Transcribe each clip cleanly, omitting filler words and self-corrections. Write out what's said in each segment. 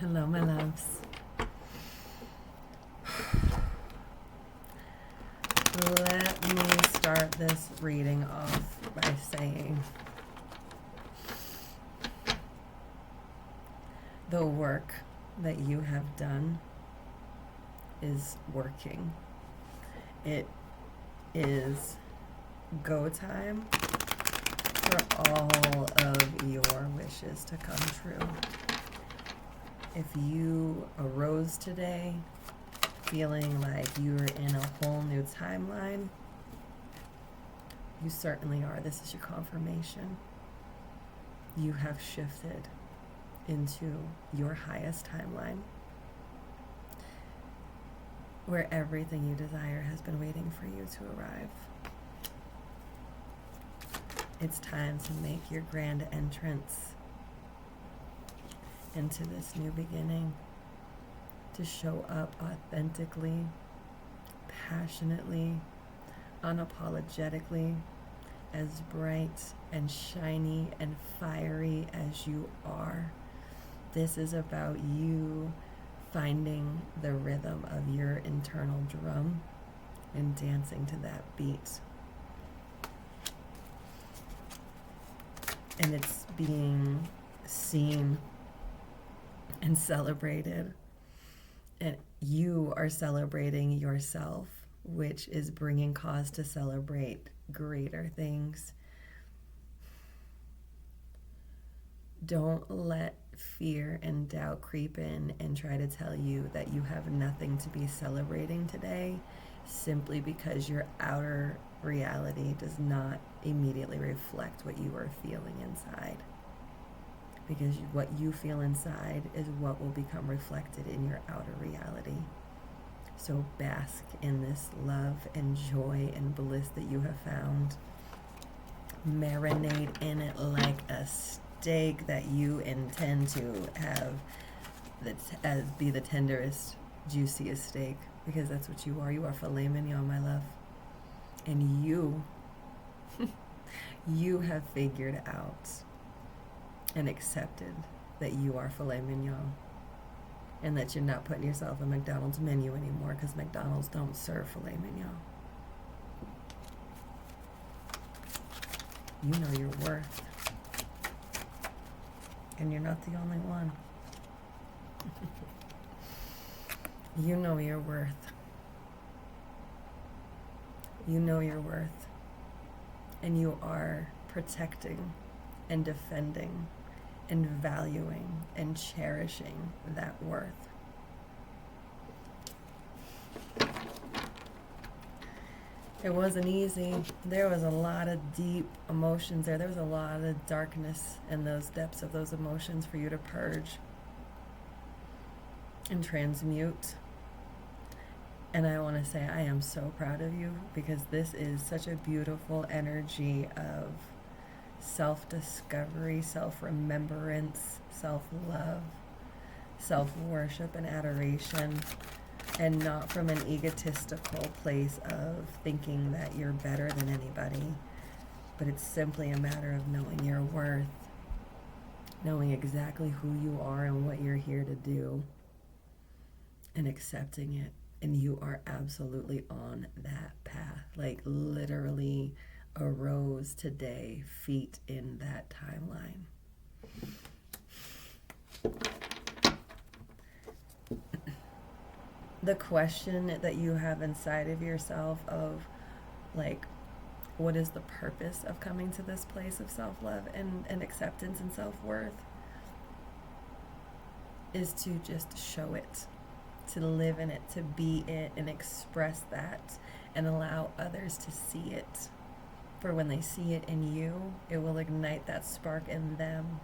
Hello, my loves. Let me start this reading off by saying the work that you have done is working. It is go time for all of your wishes to come true. If you arose today feeling like you're in a whole new timeline, you certainly are. This is your confirmation. You have shifted into your highest timeline where everything you desire has been waiting for you to arrive. It's time to make your grand entrance into this new beginning, to show up authentically, passionately, unapologetically, as bright and shiny and fiery as you are. This is about you finding the rhythm of your internal drum and dancing to that beat. And it's being seen and celebrated. And you are celebrating yourself, which is bringing cause to celebrate greater things. Don't let fear and doubt creep in and try to tell you that you have nothing to be celebrating today simply because your outer reality does not immediately reflect what you are feeling inside. Because what you feel inside is what will become reflected in your outer reality. So bask in this love and joy and bliss that you have found. Marinate in it like a steak that you intend to have as be the tenderest, juiciest steak. Because that's what you are. You are filet mignon, my love. And you have figured out and accepted that you are filet mignon and that you're not putting yourself on McDonald's menu anymore because McDonald's don't serve filet mignon. You know your worth, and you're not the only one. You know your worth. You know your worth, and you are protecting and defending and valuing and cherishing that worth. It wasn't easy. There was a lot of deep emotions there. There was a lot of darkness in those depths of those emotions for you to purge and transmute. And I want to say I am so proud of you because this is such a beautiful energy of self-discovery, self-remembrance, self-love, self-worship and adoration, and not from an egotistical place of thinking that you're better than anybody, but it's simply a matter of knowing your worth, knowing exactly who you are and what you're here to do, and accepting it. And you are absolutely on that path, like literally arose today, feet in that timeline. The question that you have inside of yourself of like, what is the purpose of coming to this place of self-love and acceptance and self-worth is to just show it, to live in it, to be it and express that and allow others to see it. For when they see it in you, it will ignite that spark in them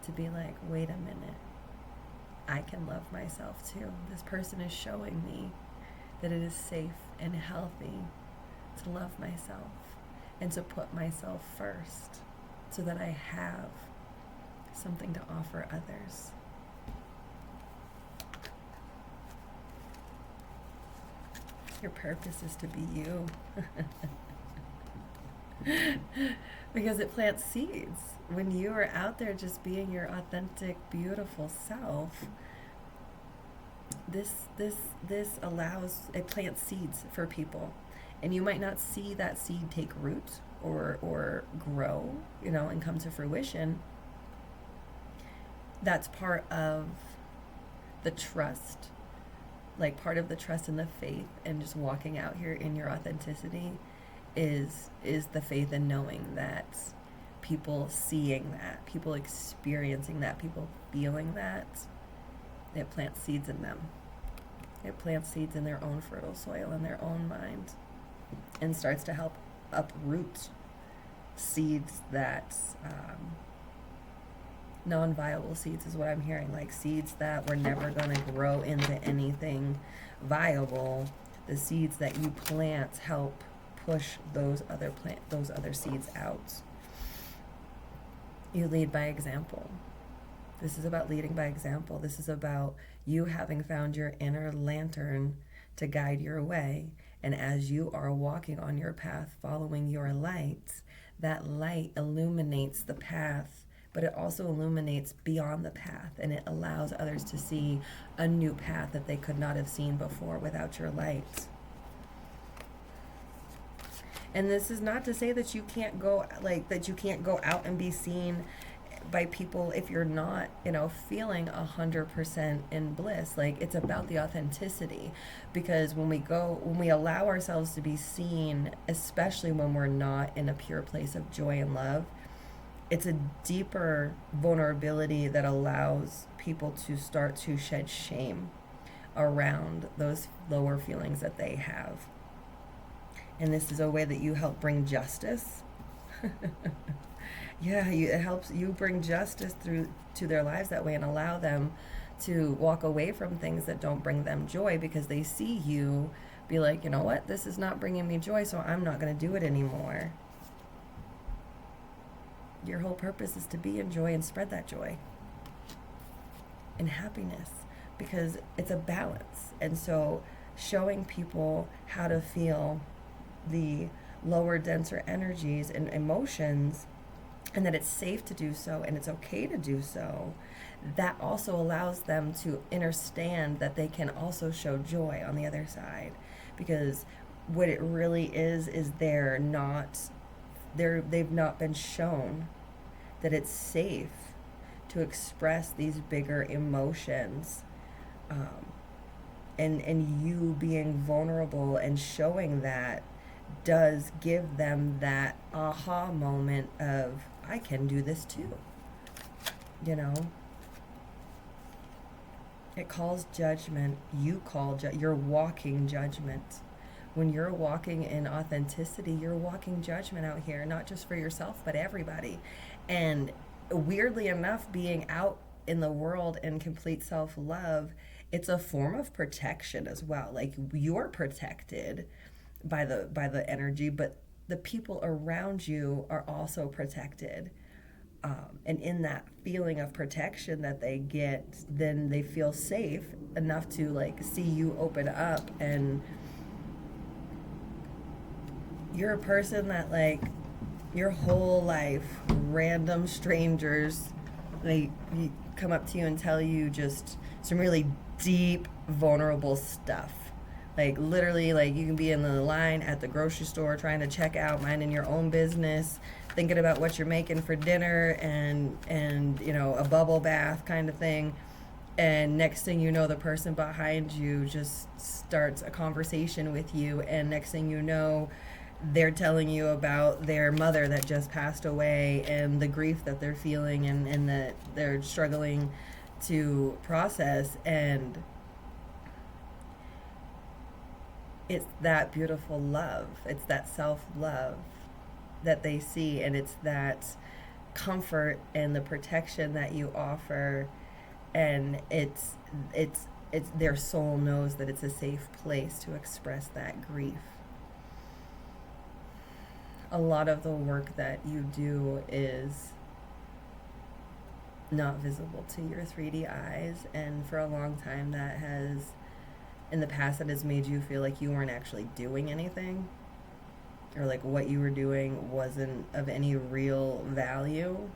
to be like, wait a minute, I can love myself too. This person is showing me that it is safe and healthy to love myself and to put myself first so that I have something to offer others. Your purpose is to be you. Because it plants seeds. When you are out there just being your authentic, beautiful self, this allows, it plants seeds for people, and you might not see that seed take root or grow, and come to fruition. That's part of the trust, like part of the trust and the faith, and just walking out here in your authenticity is the faith in knowing that people seeing that, people experiencing that, people feeling that, it plants seeds in them. It plants seeds in their own fertile soil, in their own mind, and starts to help uproot seeds that, non-viable seeds is what I'm hearing, like seeds that were never going to grow into anything viable. The seeds that you plant help push those other seeds out. You lead by example. This is about leading by example. This is about you having found your inner lantern to guide your way. And as you are walking on your path, following your light, that light illuminates the path, but it also illuminates beyond the path, and it allows others to see a new path that they could not have seen before without your light. And this is not to say that you can't go out and be seen by people if you're not, feeling 100% in bliss. Like, it's about the authenticity, because when we allow ourselves to be seen, especially when we're not in a pure place of joy and love, it's a deeper vulnerability that allows people to start to shed shame around those lower feelings that they have. And this is a way that you help bring justice. Yeah, it helps you bring justice through to their lives that way, and allow them to walk away from things that don't bring them joy, because they see you be like, you know what, this is not bringing me joy, so I'm not going to do it anymore. Your whole purpose is to be in joy and spread that joy and happiness, because it's a balance. And so showing people how to feel the lower, denser energies and emotions, and that it's safe to do so and it's okay to do so, that also allows them to understand that they can also show joy on the other side. Because what it really is they've not been shown that it's safe to express these bigger emotions, and you being vulnerable and showing that does give them that aha moment of, I can do this too. It calls judgment. You're walking judgment. When you're walking in authenticity, you're walking judgment out here, not just for yourself, but everybody. And weirdly enough, being out in the world in complete self-love, it's a form of protection as well. Like, you're protected by the energy, but the people around you are also protected. And in that feeling of protection that they get, then they feel safe enough to see you open up, and you're a person that your whole life, random strangers, they come up to you and tell you just some really deep, vulnerable stuff. Literally, you can be in the line at the grocery store trying to check out, minding your own business, thinking about what you're making for dinner, and a bubble bath kind of thing. And next thing you know, the person behind you just starts a conversation with you, and next thing you know, they're telling you about their mother that just passed away, and the grief that they're feeling, and that they're struggling to process. And it's that beautiful love. It's that self-love that they see, and it's that comfort and the protection that you offer, and it's their soul knows that it's a safe place to express that grief. A lot of the work that you do is not visible to your 3D eyes, and for a long time in the past, that has made you feel like you weren't actually doing anything, or what you were doing wasn't of any real value.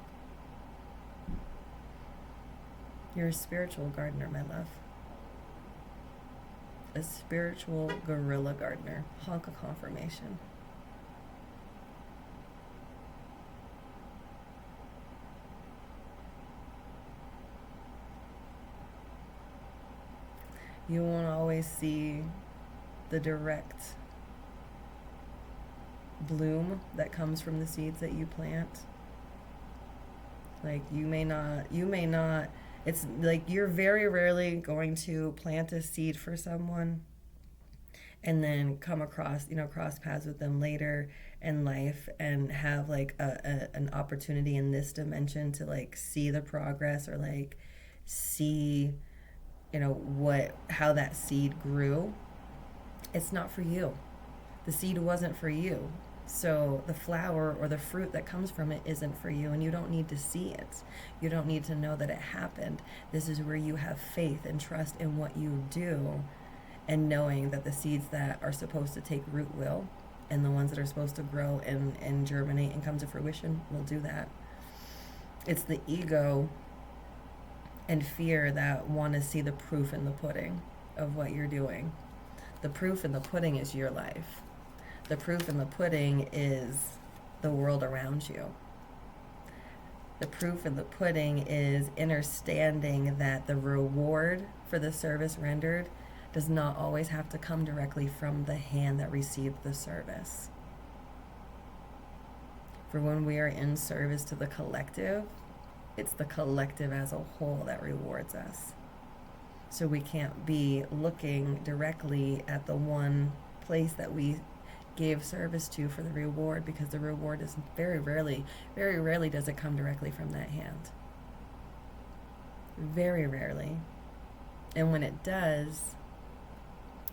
You're a spiritual gardener, my love. a spiritual guerrilla gardener. Honk of confirmation. You won't always see the direct bloom that comes from the seeds that you plant. Like you may not, it's like you're very rarely going to plant a seed for someone and then come across, cross paths with them later in life and have like an opportunity in this dimension to like see the progress or like see, how that seed grew. It's not for you. The seed wasn't for you. So the flower or the fruit that comes from it isn't for you, and you don't need to see it. You don't need to know that it happened. This is where you have faith and trust in what you do, and knowing that the seeds that are supposed to take root will, and the ones that are supposed to grow and germinate and come to fruition will do that. It's the ego and fear that want to see the proof in the pudding of what you're doing. The proof in the pudding is your life. The proof in the pudding is the world around you. The proof in the pudding is understanding that the reward for the service rendered does not always have to come directly from the hand that received the service. For when we are in service to the collective, it's the collective as a whole that rewards us. So we can't be looking directly at the one place that we gave service to for the reward, because the reward is very rarely does it come directly from that hand. Very rarely. And when it does,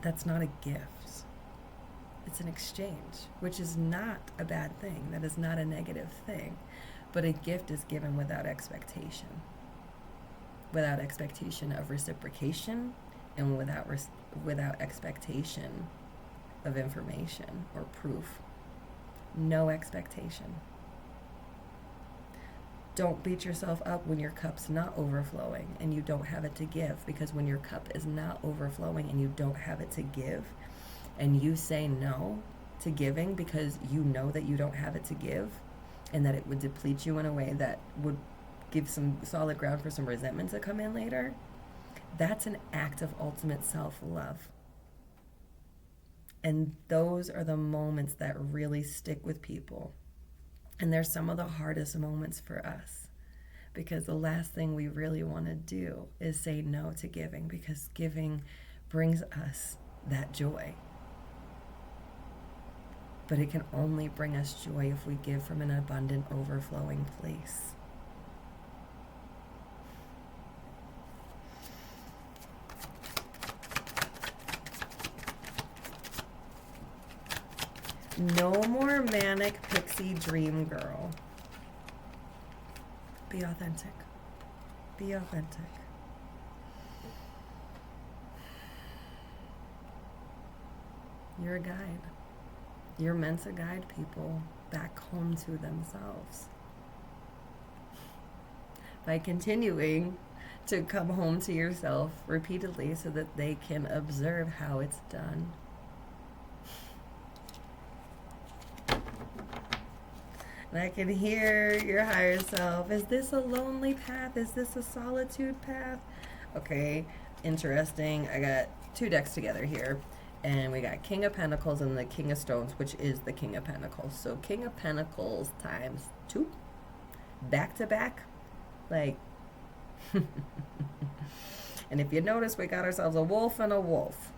that's not a gift. It's an exchange, which is not a bad thing. That is not a negative thing. But a gift is given without expectation. Without expectation of reciprocation, and without expectation of information or proof. No expectation. Don't beat yourself up when your cup's not overflowing and you don't have it to give, because when your cup is not overflowing and you don't have it to give, and you say no to giving because you know that you don't have it to give, and that it would deplete you in a way that would give some solid ground for some resentment to come in later, that's an act of ultimate self-love. And those are the moments that really stick with people. And they're some of the hardest moments for us, because the last thing we really want to do is say no to giving, because giving brings us that joy. But it can only bring us joy if we give from an abundant, overflowing place. No more manic pixie dream girl. Be authentic. Be authentic. You're a guide. You're meant to guide people back home to themselves. By continuing to come home to yourself repeatedly so that they can observe how it's done. And I can hear your higher self. Is this a lonely path? Is this a solitude path? Okay, interesting. I got two decks together here. And we got King of Pentacles and the King of Stones, which is the King of Pentacles. So King of Pentacles times 2. Back to back. Like. And if you notice, we got ourselves a wolf and a wolf.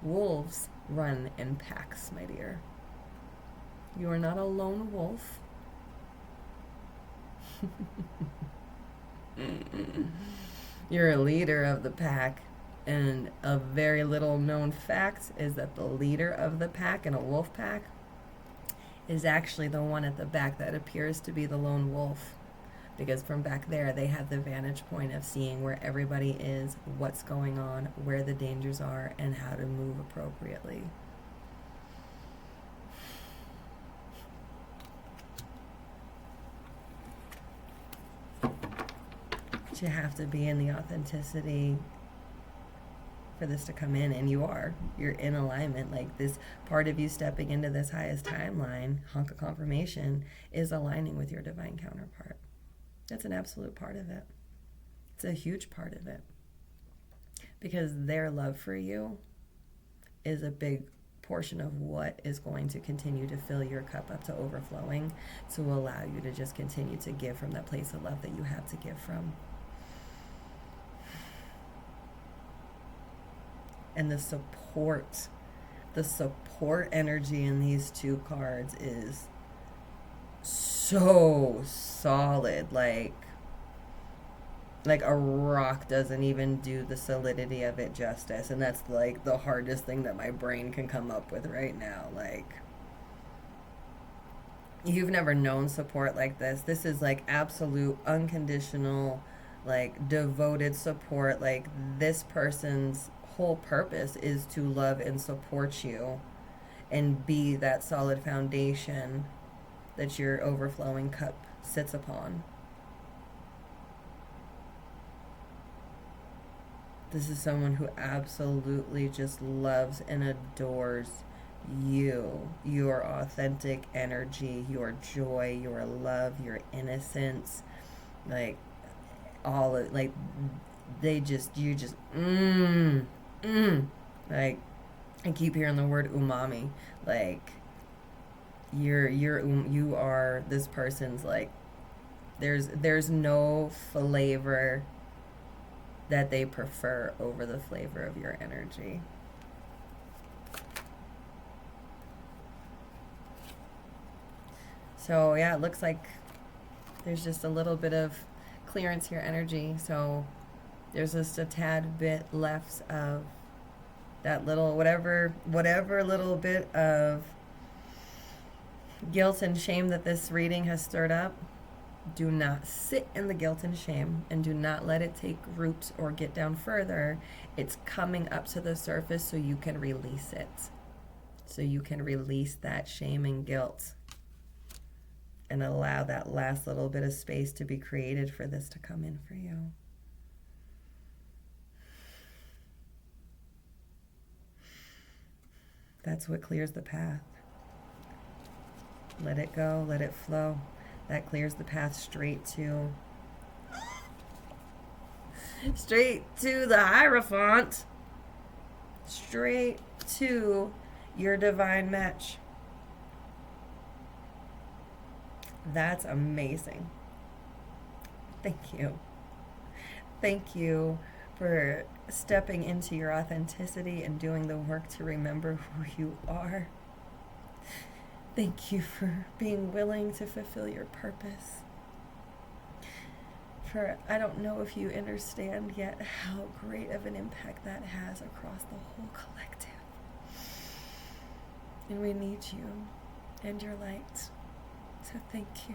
Wolves run in packs, my dear. You are not a lone wolf. You're a leader of the pack. And a very little known fact is that the leader of the pack in a wolf pack is actually the one at the back that appears to be the lone wolf. Because from back there, they have the vantage point of seeing where everybody is, what's going on, where the dangers are, and how to move appropriately. You have to be in the authenticity for this to come in, and you're in alignment. Like, this part of you stepping into this highest timeline, hunk of confirmation, is aligning with your divine counterpart. That's an absolute part of it. It's a huge part of it, because their love for you is a big portion of what is going to continue to fill your cup up to overflowing, to allow you to just continue to give from that place of love that you have to give from. And the support energy in these two cards is so solid. Like a rock doesn't even do the solidity of it justice. And that's like the hardest thing that my brain can come up with right now. Like, you've never known support like this. This is like absolute, unconditional, like devoted support. Like, this person's whole purpose is to love and support you and be that solid foundation that your overflowing cup sits upon. This is someone who absolutely just loves and adores you, your authentic energy, your joy, your love, your innocence. Like, all of, like, you just, like, I keep hearing the word umami. Like, you are this person's, like, there's no flavor that they prefer over the flavor of your energy. So yeah, it looks like there's just a little bit of clearance here, energy. So there's just a tad bit left of that little, whatever little bit of guilt and shame that this reading has stirred up. Do not sit in the guilt and shame, and do not let it take root or get down further. It's coming up to the surface so you can release it. So you can release that shame and guilt and allow that last little bit of space to be created for this to come in for you. That's what clears the path. Let it go, let it flow. That clears the path straight to the Hierophant, straight to your divine match. That's amazing. Thank you. Thank you for stepping into your authenticity and doing the work to remember who you are. Thank you for being willing to fulfill your purpose. For I don't know if you understand yet how great of an impact that has across the whole collective. And we need you and your light. So thank you.